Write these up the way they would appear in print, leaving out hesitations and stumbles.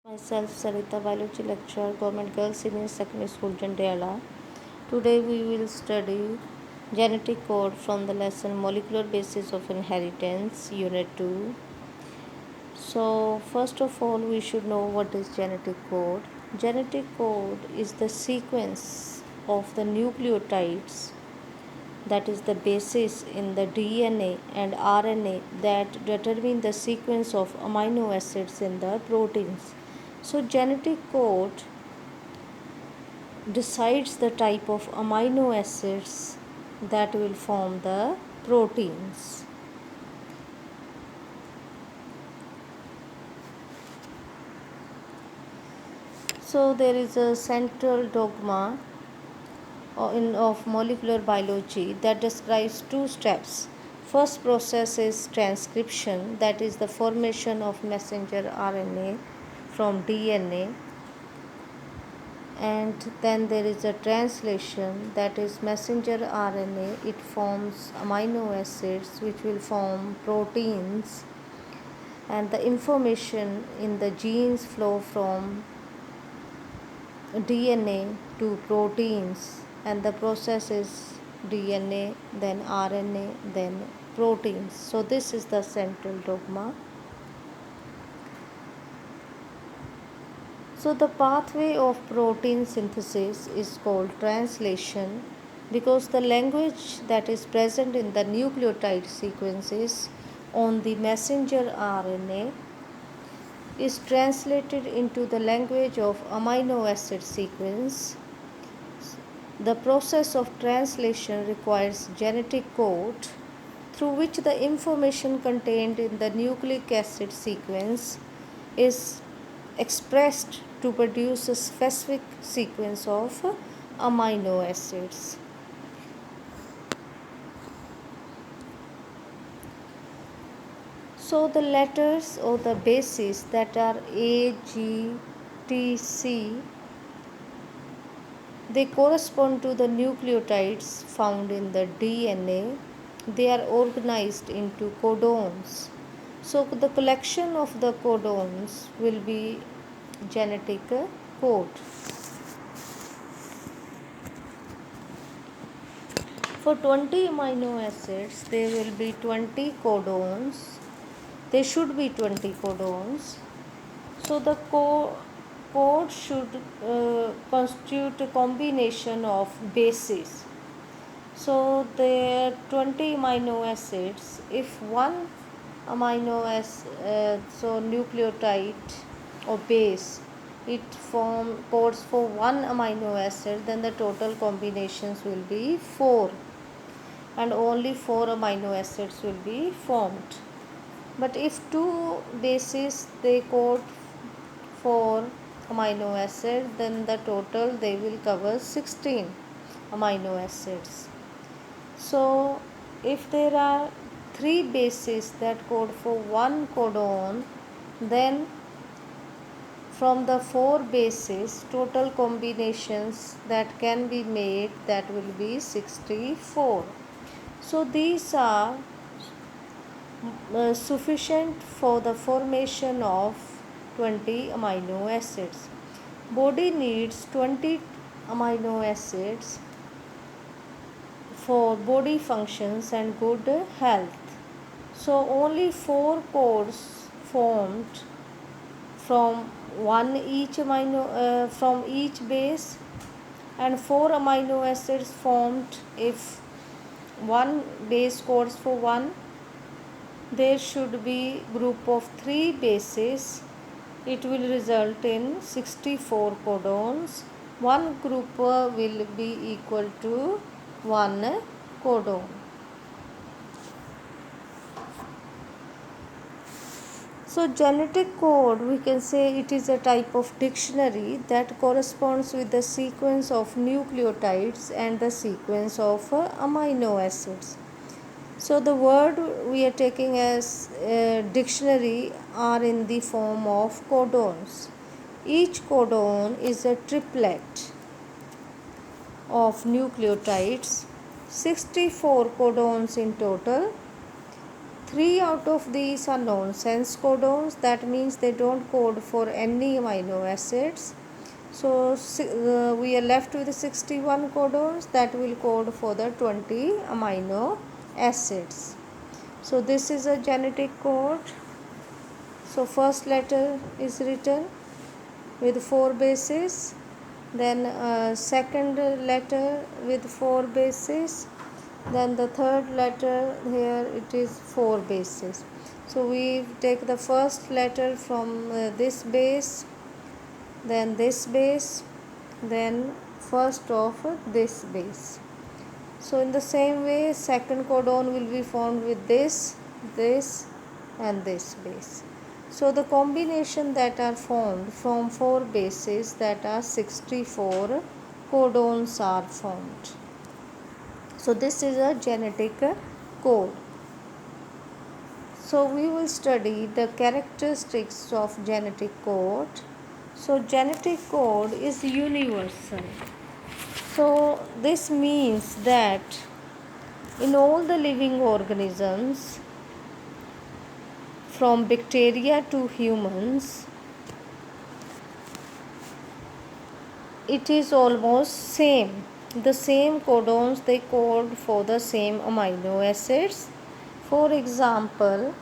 Myself, Sarita, biology lecturer, Government Girls Senior Secondary School, Jandiala. Today we will study genetic code from the lesson Molecular Basis of Inheritance, Unit 2. So, first of all, we should know what is genetic code. Genetic code is the sequence of the nucleotides, that is the basis in the DNA and RNA that determine the sequence of amino acids in the proteins. So, genetic code decides the type of amino acids that will form the proteins. So, there is a central dogma of molecular biology that describes two steps. First process is transcription, that is the formation of messenger RNA from DNA, and then there is a translation, that is messenger RNA. It forms amino acids which will form proteins, and the information in the genes flow from DNA to proteins, and the process is DNA, then RNA, then proteins. So, this is the central dogma. So, the pathway of protein synthesis is called translation because the language that is present in the nucleotide sequences on the messenger RNA is translated into the language of amino acid sequence. The process of translation requires genetic code through which the information contained in the nucleic acid sequence is expressed to produce a specific sequence of amino acids. So, the letters or the bases that are A, G, T, C, they correspond to the nucleotides found in the DNA. They are organized into codons. So, the collection of the codons will be genetic code. For 20 amino acids, there will be 20 codons. There should be 20 codons. So, the code should constitute a combination of bases. So, there are 20 amino acids. If one amino acid, so nucleotide or base, it codes for one amino acid, then the total combinations will be 4, and only 4 amino acids will be formed. But if two bases they code for amino acid, then the total they will cover 16 amino acids. So, if there are 3 bases that code for one codon, then from the 4 bases, total combinations that can be made, that will be 64. So, these are sufficient for the formation of 20 amino acids. Body needs 20 amino acids for body functions and good health. So, only 4 codes formed from from each base, and 4 amino acids formed if one base codes for one. There should be group of 3 bases. It will result in 64 codons. One group will be equal to 1 codon. So, genetic code, we can say it is a type of dictionary that corresponds with the sequence of nucleotides and the sequence of amino acids. So, the word we are taking as a dictionary are in the form of codons. Each codon is a triplet of nucleotides, 64 codons in total. 3 out of these are nonsense codons. That means they don't code for any amino acids. So we are left with 61 codons that will code for the 20 amino acids. So this is a genetic code. So first letter is written with 4 bases, then second letter with 4 bases, then the third letter here it is 4 bases. So we take the first letter from this base, then this base, then first of this base. So in the same way, second codon will be formed with this and this base. So the combination that are formed from 4 bases, that are 64 codons are formed. So this is a genetic code. So we will study the characteristics of genetic code. So genetic code is universal. So this means that in all the living organisms, from bacteria to humans, it is almost same. The same codons, they code for the same amino acids. For example,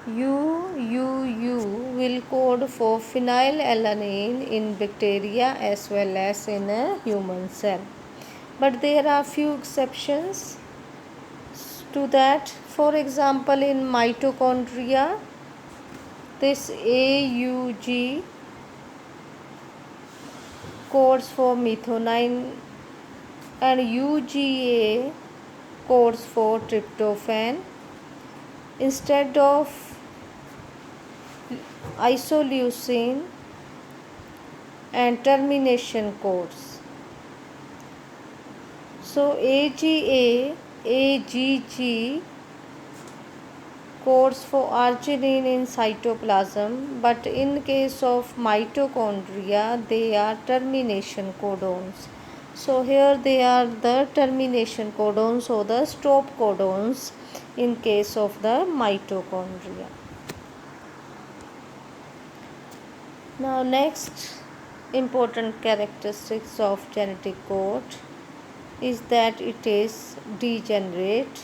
UUU will code for phenylalanine in bacteria as well as in a human cell. But there are few exceptions to that. For example, in mitochondria, this AUG codes for methionine and UGA codes for tryptophan. Instead of isoleucine and termination codes. So AGA, AGG codes for arginine in cytoplasm, but in case of mitochondria, they are termination codons. So here they are the termination codons or the stop codons in case of the mitochondria. Now next important characteristics of genetic code is that it is degenerate.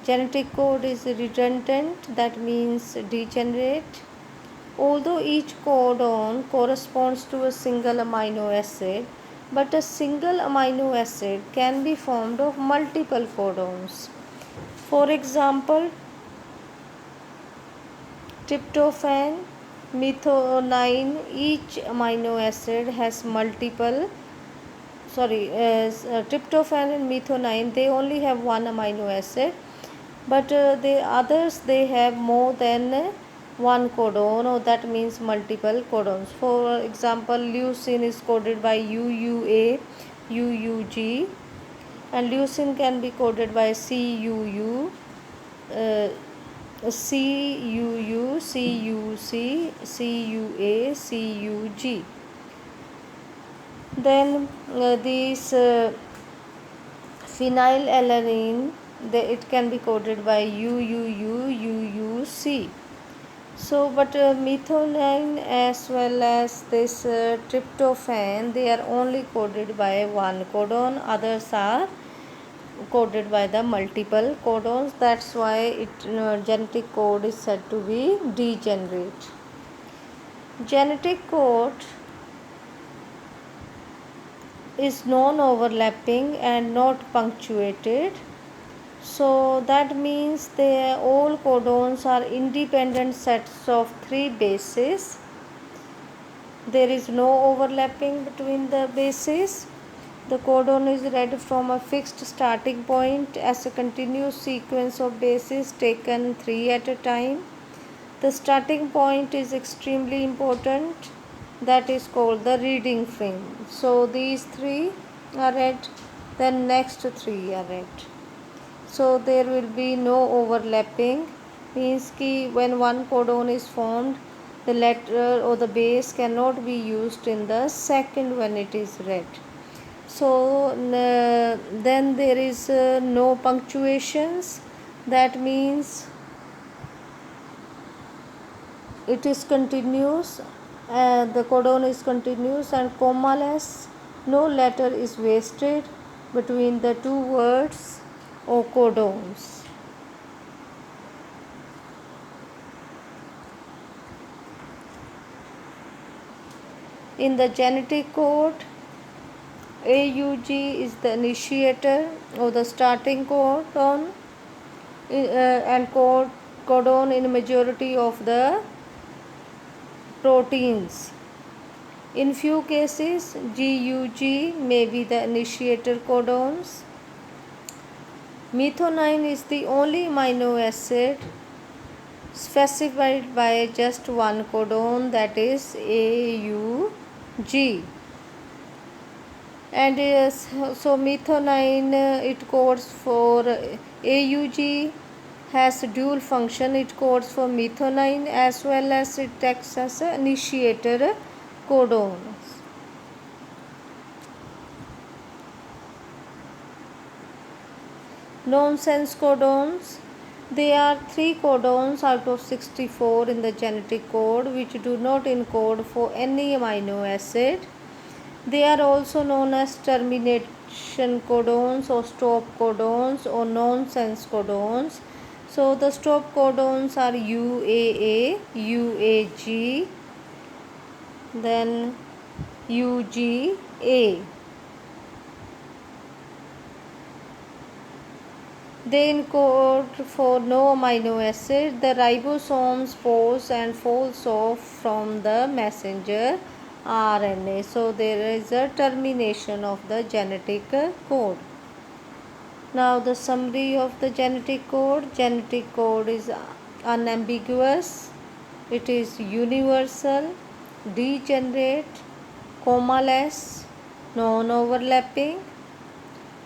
Genetic code is redundant, that means degenerate. Although each codon corresponds to a single amino acid, but a single amino acid can be formed of multiple codons. For example, tryptophan, methionine, each amino acid has multiple tryptophan and methionine, they only have one amino acid, but the others, they have more than one codon, or that means multiple codons. For example, leucine is coded by UUA, UUG, and leucine can be coded by CUU, CUU, CUC, CUA, CUG. Then these phenylalanine, it can be coded by UUU, UUC. So, but methionine as well as this tryptophan, they are only coded by one codon. Others are coded by the multiple codons. That's why genetic code is said to be degenerate. Genetic code is non-overlapping and not punctuated. So that means all codons are independent sets of 3 bases. There is no overlapping between the bases. The codon is read from a fixed starting point as a continuous sequence of bases taken 3 at a time. The starting point is extremely important. That is called the reading frame. So these 3 are read, then next 3 are read. So there will be no overlapping, means ki when one codon is formed, the letter or the base cannot be used in the second when it is read. So then there is no punctuations. That means it is continuous, the codon is continuous and commaless. No letter is wasted between the two words or codons. In the genetic code, AUG is the initiator or the starting codon and codon in majority of the proteins. In few cases, GUG may be the initiator codons. Methionine is the only amino acid specified by just one codon, that is AUG. And so methionine it codes for AUG has dual function. It codes for methionine as well as it acts as an initiator codon. Nonsense codons. There are 3 codons out of 64 in the genetic code which do not encode for any amino acid. They are also known as termination codons or stop codons or nonsense codons. So the stop codons are UAA, UAG, then UGA. They encode for no amino acid. The ribosomes pose and falls off from the messenger RNA. So there is a termination of the genetic code. Now the summary of the genetic code. Genetic code is unambiguous. It is universal, degenerate, commaless, non-overlapping.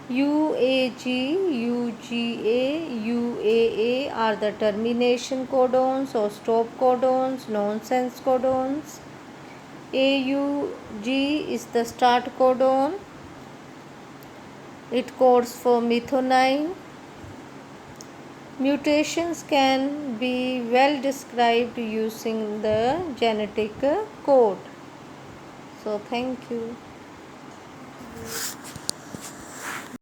UAG, UGA, UAA are the termination codons or stop codons, nonsense codons. AUG is the start codon. It codes for methionine. Mutations can be well described using the genetic code. So thank you.